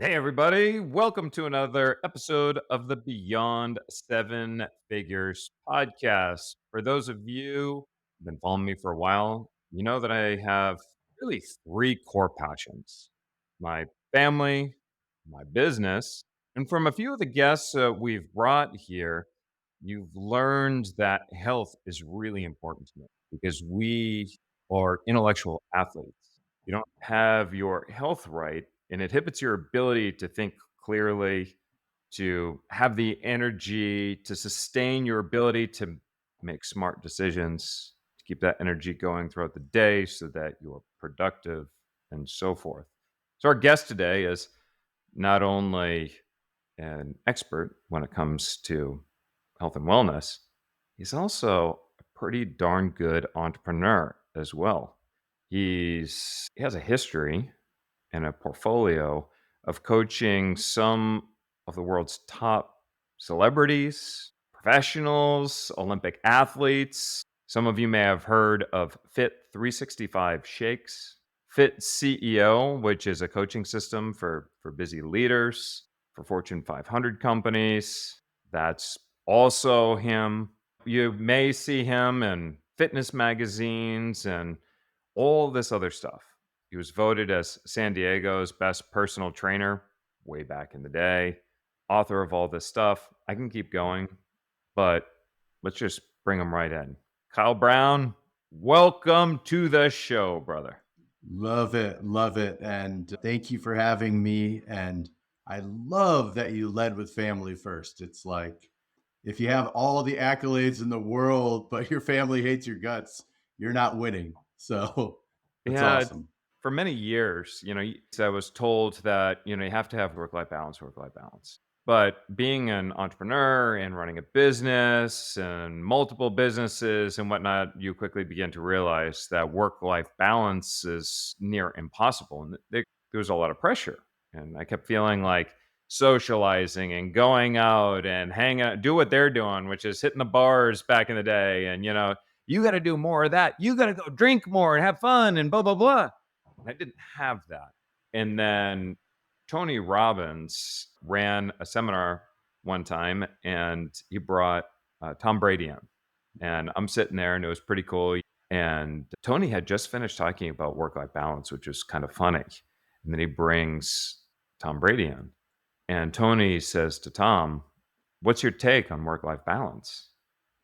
Hey, everybody. Welcome to another episode of the Beyond Seven Figures podcast. For those of you who've been following me for a while, you know that I have really three core passions: my family, my business, and from a few of the guests we've brought here, you've learned that health is really important to me because we are intellectual athletes. You don't have your health right, and it inhibits your ability to think clearly, to have the energy, to sustain your ability to make smart decisions, to keep that energy going throughout the day so that you're productive and so forth. So, our guest today is not only an expert when it comes to health and wellness, he's also a pretty darn good entrepreneur as well. He has a history and a portfolio of coaching some of the world's top celebrities, professionals, Olympic athletes. Some of you may have heard of Fit 365 Shakes, Fit CEO, which is a coaching system for busy leaders, for Fortune 500 companies. That's also him. You may see him in fitness magazines and all this other stuff. He was voted as San Diego's best personal trainer way back in the day, author of all this stuff. I can keep going, but let's just bring him right in. Kyle Brown, welcome to the show, brother. Love it. Love it. And thank you for having me. And I love that you led with family first. It's like if you have all the accolades in the world, but your family hates your guts, you're not winning. So that's Yeah, awesome. for many years, I was told that, you have to have work life balance. But being an entrepreneur and running a business and multiple businesses and whatnot, you quickly begin to realize that work life balance is near impossible. And there was a lot of pressure. And I kept feeling like socializing and going out and hanging out, do what they're doing, which is hitting the bars back in the day. And, you got to do more of that. You got to go drink more and have fun and blah, blah, blah. And I didn't have that. And then Tony Robbins ran a seminar one time and he brought Tom Brady in. And I'm sitting there and it was pretty cool. And Tony had just finished talking about work life balance, which was kind of funny. And then he brings Tom Brady in. And Tony says to Tom, "What's your take on work life balance?"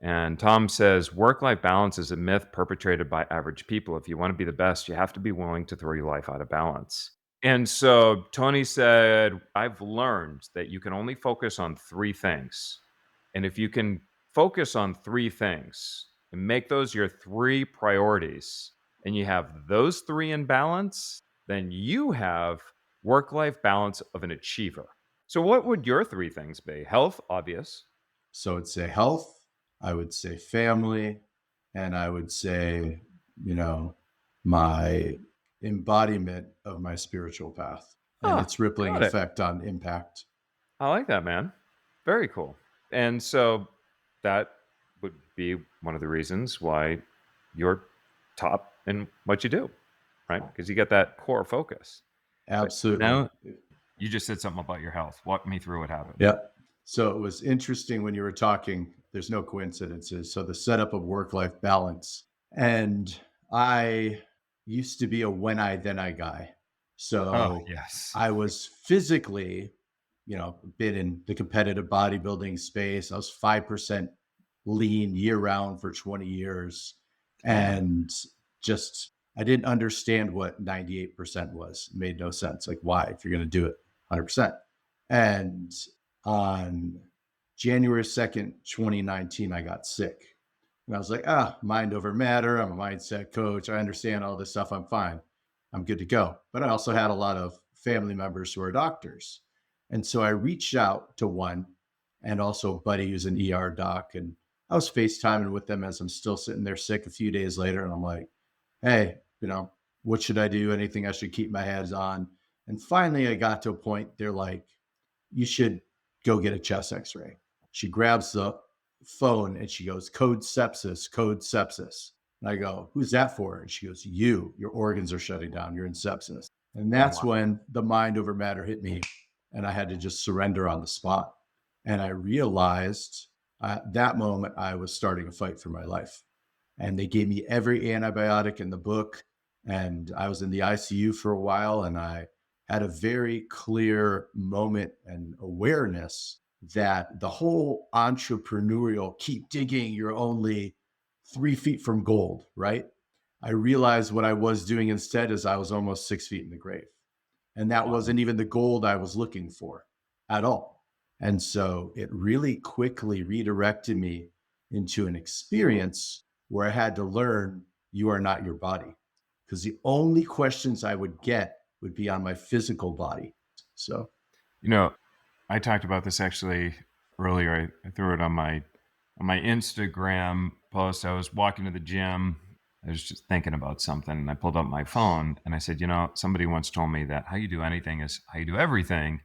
And Tom says, "Work life balance is a myth perpetrated by average people. If you want to be the best, you have to be willing to throw your life out of balance." And so Tony said, "I've learned that you can only focus on three things. And if you can focus on three things and make those your three priorities, and you have those three in balance, then you have work life balance of an achiever." So, what would your three things be? Health, obvious. So I'd say health, I would say family, and I would say, you know, my embodiment of my spiritual path and Huh, its rippling got it. effect on impact. I like that, man. Very cool. And so that would be one of the reasons why you're top in what you do, right? Because you get that core focus. But Absolutely. now you just said something about your health. Walk me through what happened. Yeah. So it was interesting when you were talking, there's no coincidences. So the setup of work life balance. And I used to be a when I, then I guy. Oh, So yes. I was physically, been in the competitive bodybuilding space. I was 5% lean year round for 20 years. Man. And just, I didn't understand what 98% was. It made no sense. Like, why, if you're going to do it 100%? And on January 2nd, 2019, I got sick. And I was like, mind over matter. I'm a mindset coach. I understand all this stuff. I'm fine. I'm good to go. But I also had a lot of family members who are doctors. And so I reached out to one and also a buddy who's an ER doc. And I was FaceTiming with them as I'm still sitting there sick a few days later. And I'm like, hey, what should I do? Anything I should keep my hands on? And finally, I got to a point, they're like, you should go get a chest x-ray. She grabs the phone and she goes, code sepsis, code sepsis. And I go, who's that for? And she goes, your organs are shutting down. You're in sepsis. And that's Wow. when the mind over matter hit me and I had to just surrender on the spot. And I realized at that moment I was starting a fight for my life. And they gave me every antibiotic in the book. And I was in the ICU for a while, and I had a very clear moment and awareness that the whole entrepreneurial keep digging, you're only 3 feet from gold, right? I realized what I was doing instead is I was almost 6 feet in the grave. And that Wow. wasn't even the gold I was looking for at all. And so it really quickly redirected me into an experience where I had to learn you are not your body. Because the only questions I would get would be on my physical body. So, You know, I talked about this actually earlier. I threw it on my Instagram post. I was walking to the gym. I was just thinking about something, and I pulled up my phone and I said, somebody once told me that how you do anything is how you do everything.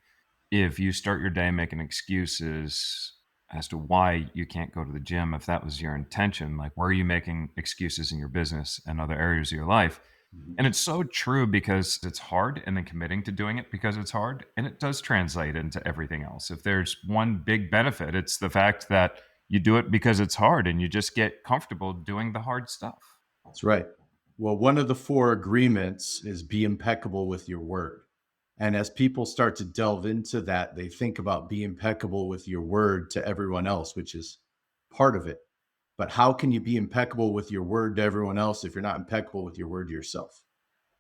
If you start your day making excuses as to why you can't go to the gym, if that was your intention, like where are you making excuses in your business and other areas of your life? And mhm. it's so true because it's hard, and then committing to doing it because it's hard. And it does translate into everything else. If there's one big benefit, it's the fact that you do it because it's hard and you just get comfortable doing the hard stuff. That's right. Well, one of the four agreements is be impeccable with your word. And as people start to delve into that, they think about be impeccable with your word to everyone else, which is part of it. But how can you be impeccable with your word to everyone else if you're not impeccable with your word to yourself?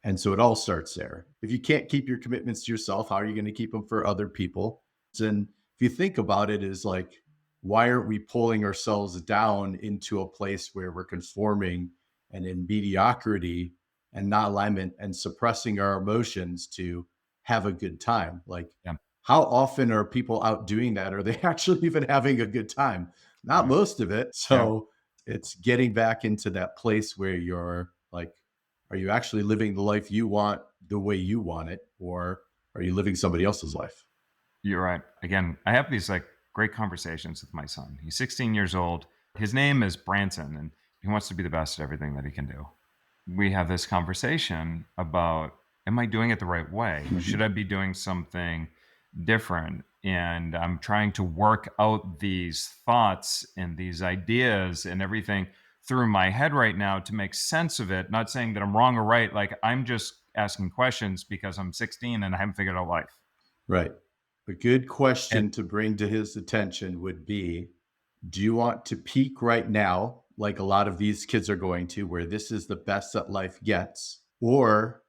And so it all starts there. If you can't keep your commitments to yourself, how are you going to keep them for other people? And if you think about it, is like, why aren't we pulling ourselves down into a place where we're conforming and in mediocrity and not alignment and suppressing our emotions to have a good time? Like, Yeah. how often are people out doing that? Are they actually even having a good time? Not Yeah. most of it. Yeah. So it's getting back into that place where you're like, are you actually living the life you want the way you want it, or are you living somebody else's life? You're right. Again, I have these like great conversations with my son. He's 16 years old. His name is Branson, and he wants to be the best at everything that he can do. We have this conversation about, am I doing it the right way? Should Mhm. I be doing something different? And I'm trying to work out these thoughts and these ideas and everything through my head right now to make sense of it. Not saying that I'm wrong or right. Like I'm just asking questions because I'm 16 and I haven't figured out life. Right. A good And question to bring to his attention would be, do you want to peak right now, like a lot of these kids are going to, where this is the best that life gets? Or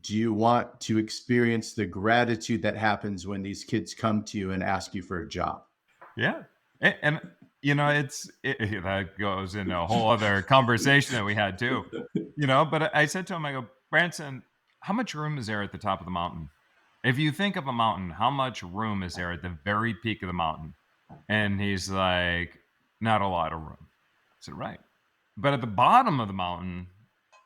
do you want to experience the gratitude that happens when these kids come to you and ask you for a job? yeah, and that goes into a whole other conversation that we had too. But I said to him, I go, Branson, how much room is there at the top of the mountain? If you think of a mountain, how much room is there at the very peak of the mountain? And he's like, not a lot of room. I said, right. But at the bottom of the mountain,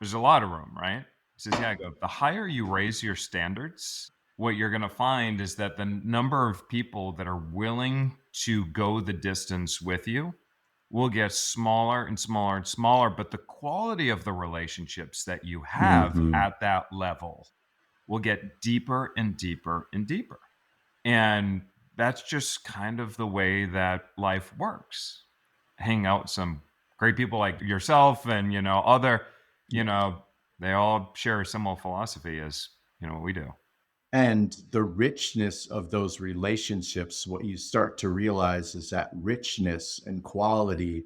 there's a lot of room, right? He says, yeah, I go, the higher you raise your standards, what you're going to find is that the number of people that are willing to go the distance with you will get smaller and smaller and smaller. But the quality of the relationships that you have Mhm. at that level will get deeper and deeper and deeper. And that's just kind of the way that life works. Hang out with some great people like yourself and, other, you know, they all share a similar philosophy as, what we do. And the richness of those relationships, what you start to realize is that richness and quality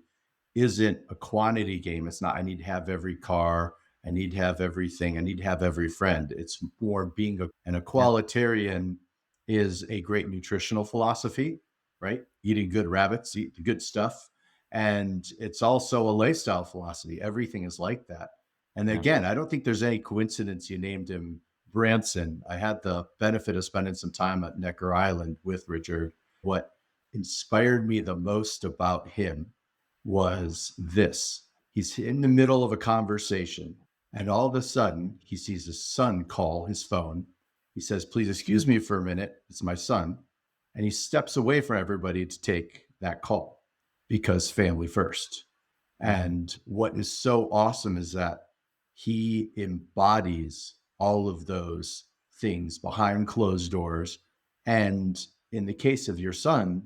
isn't a quantity game. It's not, I need to have every car, I need to have everything, I need to have every friend. It's more being an Yeah. equalitarian is a great nutritional philosophy, right? Eating good rabbits, eat the good stuff. And it's also a lifestyle philosophy. Everything is like that. And Yeah. again, I don't think there's any coincidence you named him Branson. I had the benefit of spending some time at Necker Island with Richard. What inspired me the most about him was this. He's in the middle of a conversation, and all of a sudden, he sees his son call his phone. He says, please excuse me for a minute. It's my son. And he steps away from everybody to take that call because family first. Mhm. And what is so awesome is that he embodies all of those things behind closed doors And in the case of your son,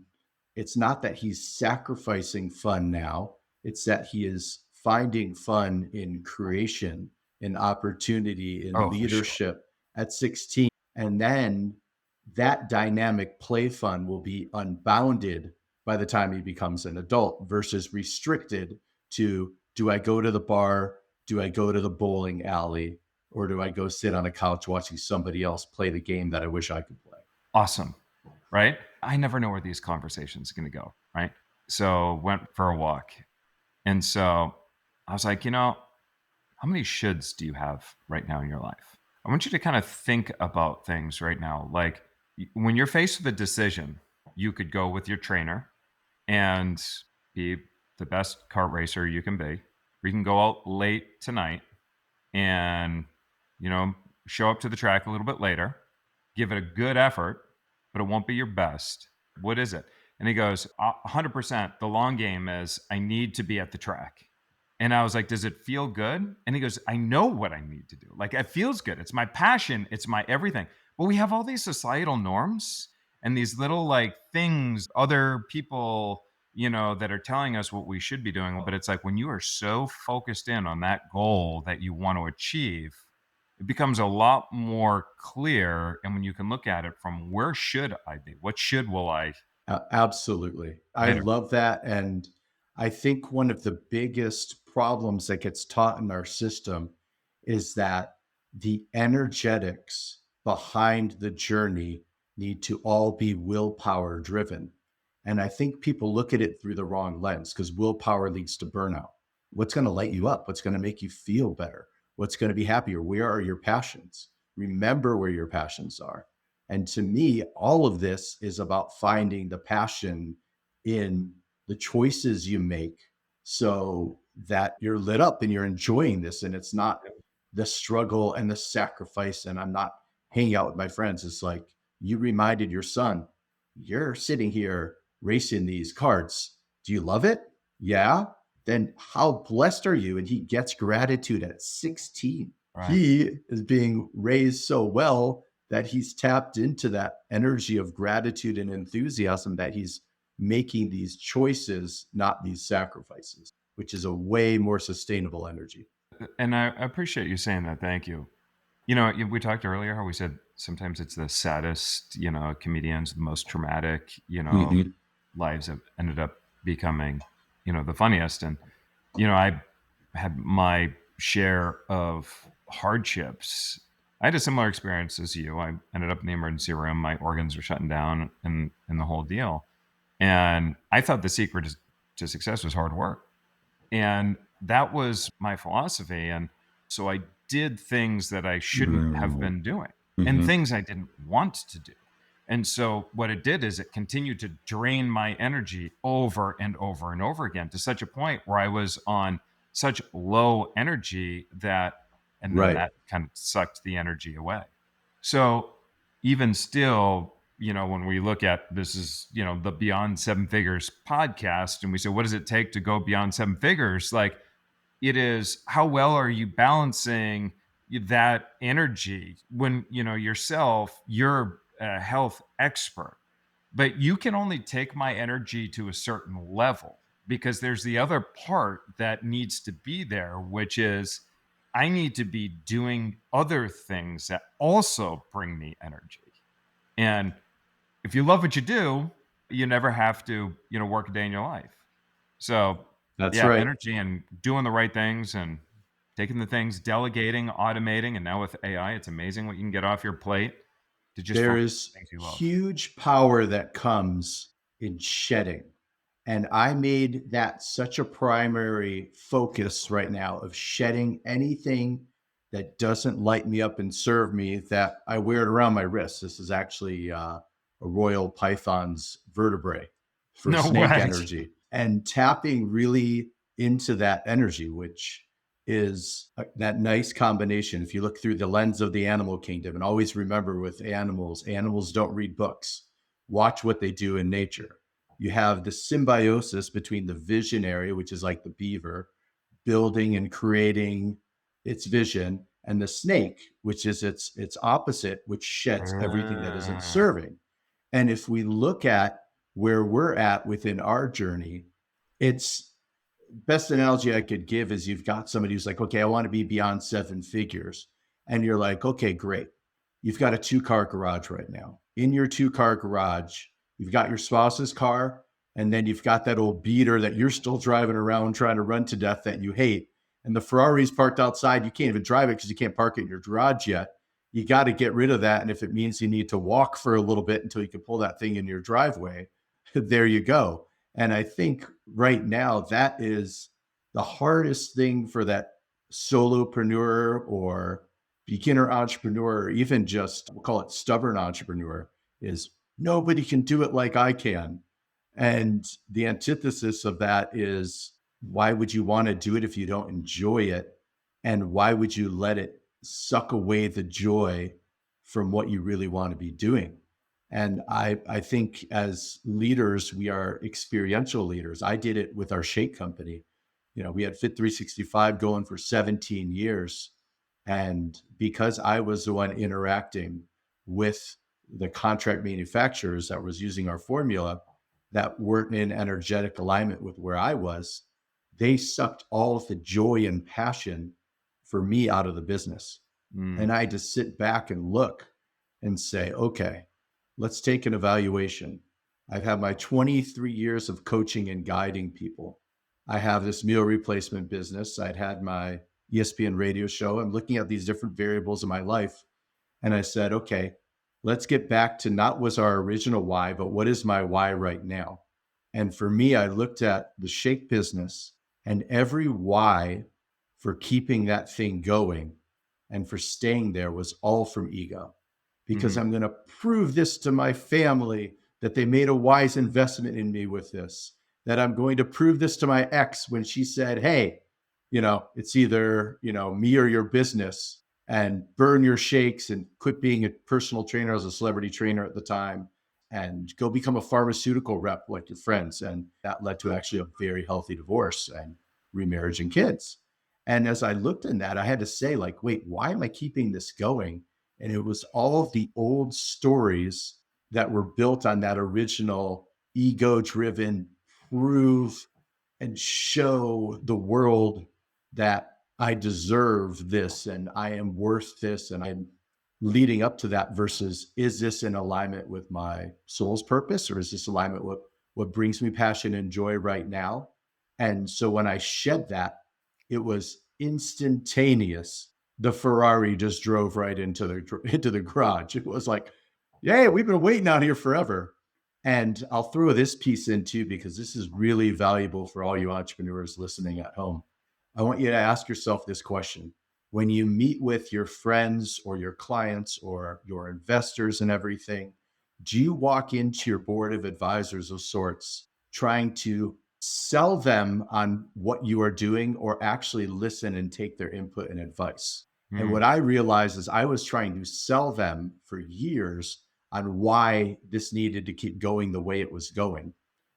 it's not that he's sacrificing fun now, it's that he is finding fun in creation, in opportunity, in Oh, for sure. leadership at 16. And then that dynamic play fun will be unbounded by the time he becomes an adult versus restricted to, do I go to the bar? Do I go to the bowling alley? Or do I go sit on a couch watching somebody else play the game that I wish I could play? Awesome. Right? I never know where these conversations are going to go. Right. So went for a walk. And so I was like, how many shoulds do you have right now in your life? I want you to kind of think about things right now. Like when you're faced with a decision, you could go with your trainer and be the best kart racer you can be. Or you can go out late tonight and, you know, show up to the track a little bit later, give it a good effort, but it won't be your best. What is it? And he goes, 100%. The long game is I need to be at the track. And I was like, does it feel good? And he goes, I know what I need to do. Like, it feels good. It's my passion. It's my everything. But we have all these societal norms and these little like things, other people, that are telling us what we should be doing. But it's like when you are so focused in on that goal that you want to achieve, it becomes a lot more clear. And when you can look at it from where should I be? What should will I Absolutely. I later? love that. And I think one of the biggest problems that gets taught in our system is that the energetics behind the journey need to all be willpower driven. And I think people look at it through the wrong lens because willpower leads to burnout. What's going to light you up? What's going to make you feel better? What's going to be happier? Where are your passions? Remember where your passions are. And to me, all of this is about finding the passion in the choices you make so that you're lit up and you're enjoying this. And it's not the struggle and the sacrifice. And I'm not hanging out with my friends. It's like you reminded your son, you're sitting here racing these carts. Do you love it? Yeah. Then how blessed are you? And he gets gratitude at 16. Right. He is being raised so well that he's tapped into that energy of gratitude and enthusiasm that he's making these choices, not these sacrifices, which is a way more sustainable energy. And I appreciate you saying that. Thank you. We talked earlier how we said sometimes it's the saddest, comedians, the most traumatic, Mhm. lives have ended up becoming, the funniest. And, I had my share of hardships. I had a similar experience as you. I ended up in the emergency room. My organs were shutting down and the whole deal. And I thought the secret to success was hard work. And that was my philosophy. And so I did things that I shouldn't have Mhm. been doing and Mhm. things I didn't want to do. And so what it did is it continued to drain my energy over and over and over again to such a point where I was on such low energy and then Right. that kind of sucked the energy away. So even still, when we look at this is, the Beyond Seven Figures podcast, and we say, what does it take to go beyond seven figures? Like it is, how well are you balancing that energy when, yourself, you're a health expert, but you can only take my energy to a certain level because there's the other part that needs to be there, which is I need to be doing other things that also bring me energy. And if you love what you do, you never have to, work a day in your life. So, That's yeah, right. energy and doing the right things and taking the things, delegating, automating, and now with AI, it's amazing what you can get off your plate to just There focus is on things you love. huge power that comes in shedding. And I made that such a primary focus right now of shedding anything that doesn't light me up and serve me that I wear it around my wrist. This is actually a royal python's vertebrae for No snake way. energy and tapping really into that energy, which is that nice combination. If you look through the lens of the animal kingdom, and always remember with animals, animals don't read books. Watch what they do in nature. You have the symbiosis between the visionary, which is like the beaver, building and creating its vision, and the snake, which is its opposite, which sheds everything that isn't Mm. serving. And if we look at where we're at within our journey, it's best analogy I could give is you've got somebody who's like, okay, I want to be beyond seven figures. And you're like, okay, great. You've got a two-car garage right now. In your two-car garage, you've got your spouse's car, and then you've got that old beater that you're still driving around trying to run to death that you hate. And the Ferrari's parked outside. You can't even drive it because you can't park it in your garage yet. You got to get rid of that. And if it means you need to walk for a little bit until you can pull that thing in your driveway, there you go. And I think right now that is the hardest thing for that solopreneur or beginner entrepreneur, or even just we'll call it stubborn entrepreneur, is nobody can do it like I can. And the antithesis of that is why would you want to do it if you don't enjoy it? And why would you let it suck away the joy from what you really want to be doing? And I think as leaders, we are experiential leaders. I did it with our shake company. We had Fit 365 going for 17 years. And because I was the one interacting with the contract manufacturers that was using our formula that weren't in energetic alignment with where I was, they sucked all of the joy and passion for me out of the business. Mm, And I had to sit back and look and say, okay, let's take an evaluation. I've had my 23 years of coaching and guiding people. I have this meal replacement business. I'd had my ESPN radio show. I'm looking at these different variables in my life. And I said, okay, let's get back to not was our original why, but what is my why right now? And for me, I looked at the shake business and every why for keeping that thing going and for staying there was all from ego because mhm. I'm going to prove this to my family that they made a wise investment in me with this, that I'm going to prove this to my ex when she said, hey, it's either, me or your business and burn your shakes and quit being a personal trainer as a celebrity trainer at the time and go become a pharmaceutical rep like your friends. And that led to actually a very healthy divorce and remarriage and kids. And as I looked in that, I had to say, like, wait, why am I keeping this going? And it was all of the old stories that were built on that original ego driven prove and show the world that I deserve this and I am worth this and I'm leading up to that versus is this in alignment with my soul's purpose or is this alignment with what brings me passion and joy right now? And so when I shed that, it was instantaneous. The Ferrari just drove right into the garage. It was like, yeah, we've been waiting out here forever. And I'll throw this piece in too, because this is really valuable for all you entrepreneurs listening at home. I want you to ask yourself this question. When you meet with your friends or your clients or your investors and everything, do you walk into your board of advisors of sorts trying to sell them on what you are doing or actually listen and take their input and advice? And Mm, what I realized is I was trying to sell them for years on why this needed to keep going the way it was going.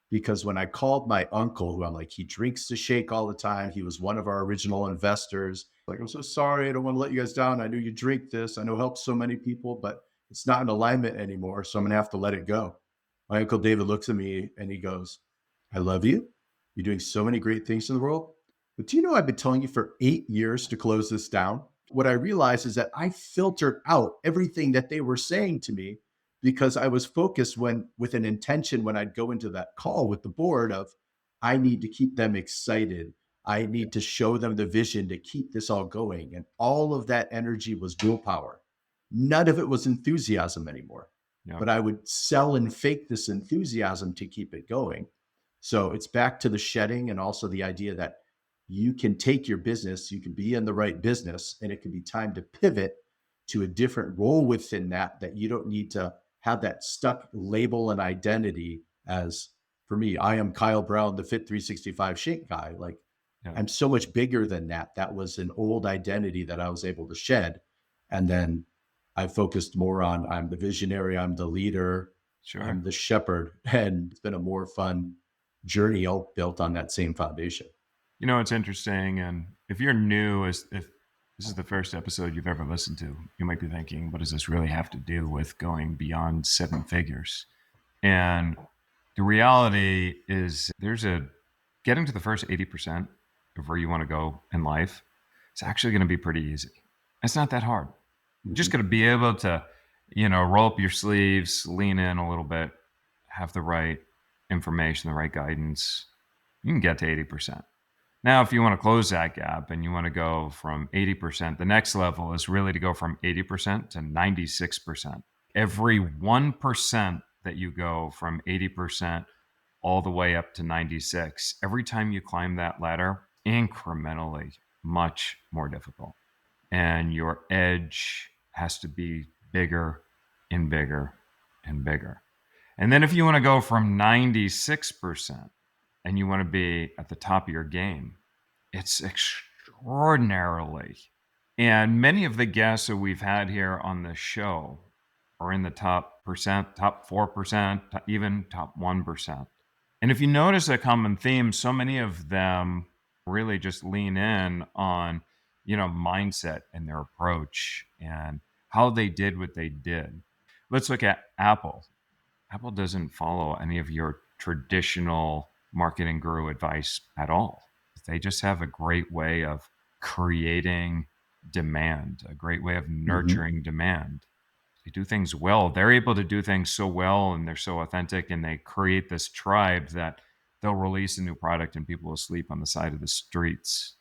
Because when I called my uncle, who I'm like, he drinks the shake all the time. He was one of our original investors. Like, I'm so sorry. I don't want to let you guys down. I know you drink this. I know it helps so many people, but it's not in alignment anymore. So I'm going to have to let it go. My uncle David looks at me and he goes, I love you. You're doing so many great things in the world. But do you know I've been telling you for 8 years to close this down? What I realized is that I filtered out everything that they were saying to me because I was focused when with an intention when I'd go into that call with the board of I need to keep them excited. I need to show them the vision to keep this all going. And all of that energy was willpower. None of it was enthusiasm anymore. yep. But I would sell and fake this enthusiasm to keep it going. So it's back to the shedding and also the idea that you can take your business, you can be in the right business, and it can be time to pivot to a different role within that you don't need to have that stuck label and identity as for me, I am Kyle Brown, the Fit 365 shake guy. Like Yeah. I'm so much bigger than that. That was an old identity that I was able to shed. And then I focused more on I'm the visionary, I'm the leader, Sure. I'm the shepherd. And it's been a more fun journey all built on that same foundation. It's interesting. And if you're new, as if this is the first episode you've ever listened to, you might be thinking, what does this really have to do with going beyond seven figures? And the reality is there's a getting to the first 80% of where you want to go in life. It's actually going to be pretty easy. It's not that hard. You're just Mhm. going to be able to, roll up your sleeves, lean in a little bit, have the right information, the right guidance. You can get to 80%. Now, if you want to close that gap and you want to go from 80%, the next level is really to go from 80% to 96%. Every 1% that you go from 80% all the way up to 96, every time you climb that ladder, incrementally much more difficult. And your edge has to be bigger and bigger and bigger. And then if you want to go from 96% and you want to be at the top of your game, it's extraordinarily. And many of the guests that we've had here on the show are in the top percent, top 4%, even top 1%. And if you notice a common theme, so many of them really just lean in on, mindset and their approach and how they did what they did. Let's look at Apple. Apple doesn't follow any of your traditional marketing guru advice at all. They just have a great way of creating demand, a great way of Mhm. nurturing demand. They do things well. They're able to do things so well and they're so authentic and they create this tribe that they'll release a new product and people will sleep on the side of the streets.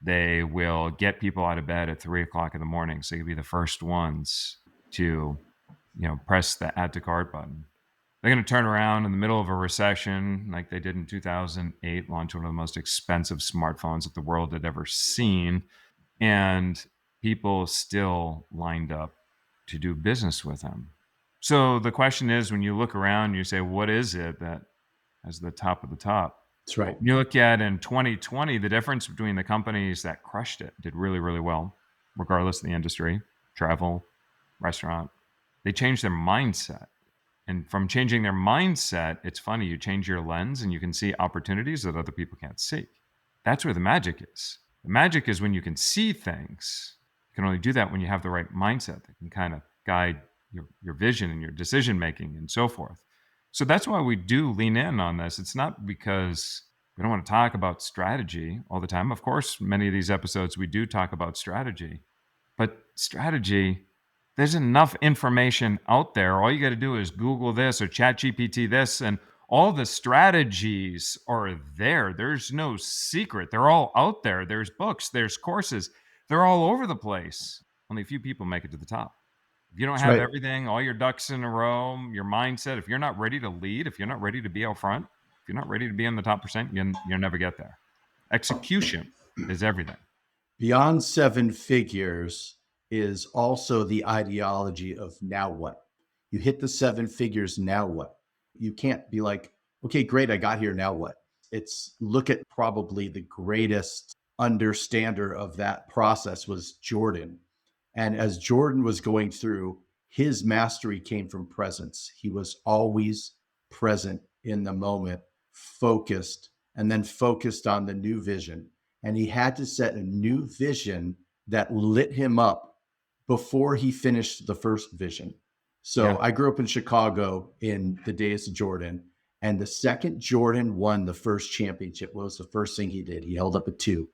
They will get people out of bed at 3 o'clock in the morning. So you'll be the first ones to, press the add to cart button. They're going to turn around in the middle of a recession like they did in 2008, launch one of the most expensive smartphones that the world had ever seen. And people still lined up to do business with them. So the question is when you look around, you say, what is it that has the top of the top? That's right. You look at in 2020, the difference between the companies that crushed it, did really, really well, regardless of the industry, travel, restaurant, they changed their mindset. And from changing their mindset, it's funny, you change your lens and you can see opportunities that other people can't see. That's where the magic is. The magic is when you can see things. You can only do that when you have the right mindset that can kind of guide your vision and your decision making and so forth. So that's why we do lean in on this. It's not because we don't want to talk about strategy all the time. Of course, many of these episodes we do talk about strategy, but strategy, there's enough information out there. All you got to do is Google this or Chat GPT this, and all the strategies are there. There's no secret. They're all out there. There's books, there's courses. They're all over the place. Only a few people make it to the top. If you don't That's have right. everything, all your ducks in a row, your mindset, if you're not ready to lead, if you're not ready to be out front, if you're not ready to be in the top percent, you'll never get there. Execution is everything. Beyond seven figures is also the ideology of now what? You hit the seven figures, now what? You can't be like, okay, great, I got here, now what? It's look at probably the greatest understander of that process was Jordan. And as Jordan was going through, his mastery came from presence. He was always present in the moment, focused, and then focused on the new vision. And he had to set a new vision that lit him up before he finished the first vision. So Yeah. I grew up in Chicago in the days of Jordan. And the second Jordan won the first championship, what was the first thing he did? He held up a two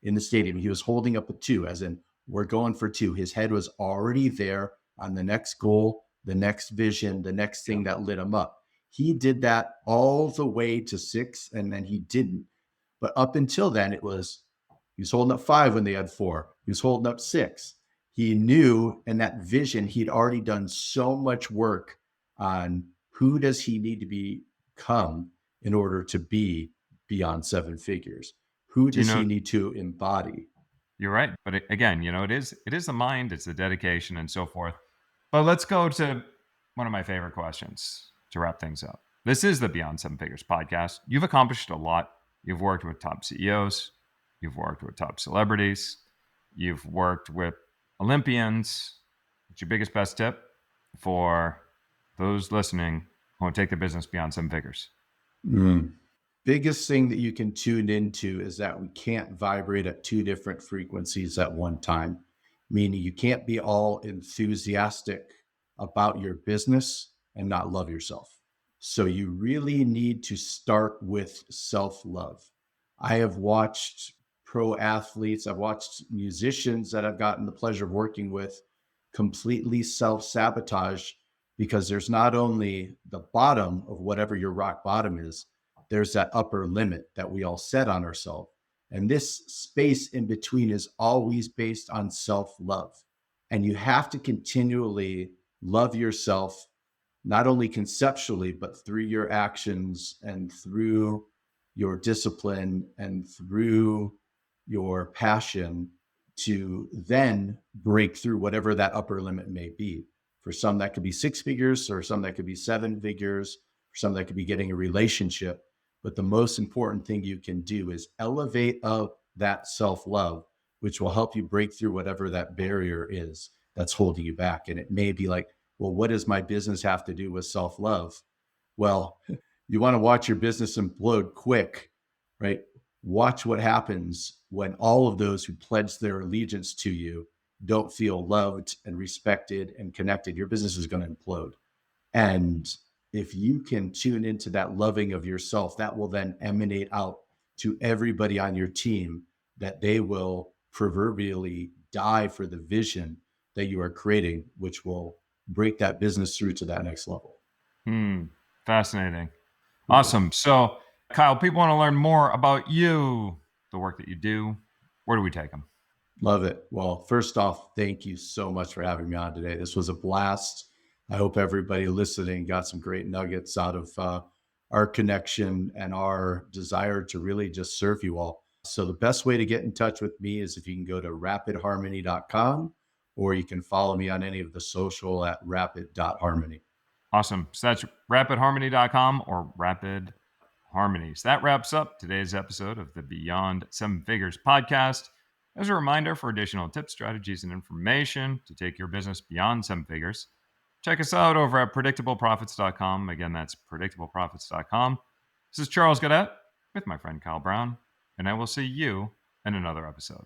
in the stadium. He was holding up a two, as in, we're going for two. His head was already there on the next goal, the next vision, the next Yeah. thing that lit him up. He did that all the way to six, and then he didn't. But up until then, he was holding up five when they had four. He was holding up six. He knew in that vision, he'd already done so much work on who does he need to become in order to be beyond seven figures? Who Do you does he know need to embody? You're right, but again, it is the mind, it's the dedication, and so forth. But let's go to one of my favorite questions to wrap things up. This is the Beyond Seven Figures podcast. You've accomplished a lot. You've worked with top CEOs. You've worked with top celebrities. You've worked with Olympians. What's your biggest best tip for those listening who want to take their business beyond seven figures? Mm. Biggest thing that you can tune into is that we can't vibrate at two different frequencies at one time, meaning you can't be all enthusiastic about your business and not love yourself. So you really need to start with self love. I have watched pro athletes, I've watched musicians that I've gotten the pleasure of working with completely self sabotage because there's not only the bottom of whatever your rock bottom is, there's that upper limit that we all set on ourselves. And this space in between is always based on self love. And you have to continually love yourself, not only conceptually, but through your actions and through your discipline and through your passion to then break through whatever that upper limit may be. For some, that could be six figures, or some that could be seven figures, for some that could be getting a relationship. But the most important thing you can do is elevate up that self love, which will help you break through whatever that barrier is that's holding you back. And it may be like, well, what does my business have to do with self love? Well, you want to watch your business implode quick, right? Watch what happens when all of those who pledge their allegiance to you don't feel loved and respected and connected. Your business is going to implode. And if you can tune into that loving of yourself, that will then emanate out to everybody on your team, that they will proverbially die for the vision that you are creating, which will break that business through to that next level. Hmm. Fascinating. Yeah. Awesome. So, Kyle, people want to learn more about you, the work that you do. Where do we take them? Love it. Well, first off, thank you so much for having me on today. This was a blast. I hope everybody listening got some great nuggets out of our connection and our desire to really just serve you all. So, the best way to get in touch with me is if you can go to rapidharmony.com, or you can follow me on any of the social at rapid.harmony. Awesome. So that's rapidharmony.com or Rapid Harmonies. That wraps up today's episode of the Beyond Seven Figures podcast. As a reminder, for additional tips, strategies, and information to take your business beyond seven figures, check us out over at predictableprofits.com. Again, that's predictableprofits.com. This is Charles Gadet with my friend Kyle Brown, and I will see you in another episode.